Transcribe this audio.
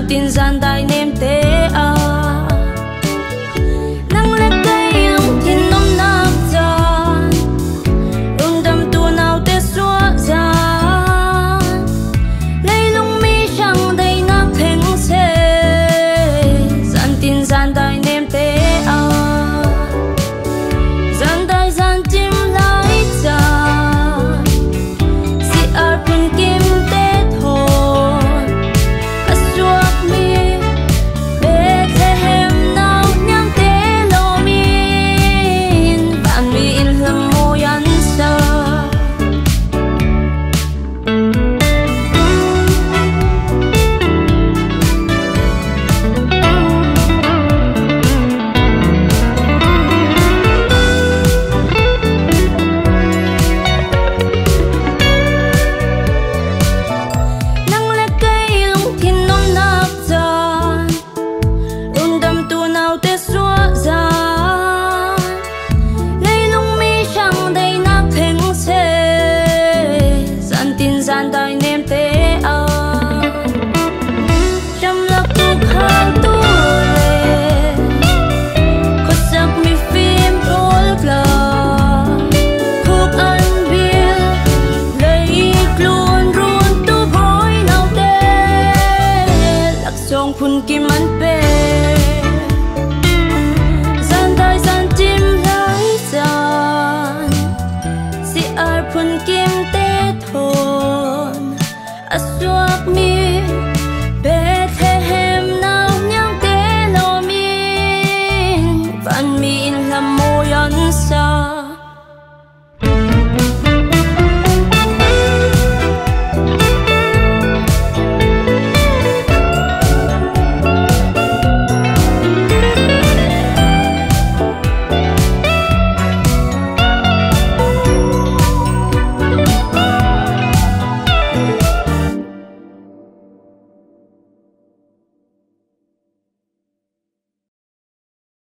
tin gian tai nêm tế à nang lek cây lung thiên nom nap giàn un đam tu nào te xóa ra lấy lung mi chẳng đầy nắp thèn xe gian tin gian tai nêm tế à gian tai gian chim lái cha si ar pun kim te thon a suak mi be the hem nau nyang te lo min van mi in lam mo yan sa nang lek cây lung thiên nom nap giàn un đam tu nào te xóa ra lấy lung mi chẳng đầy nắp thèn xe gian tin gian tai nêm tế à trăm lắc tu khang tu le khuất giặc mi phim rol gla khúc ăn bia lấy luôn run tu bói nào te lạc song phun kim ăn pe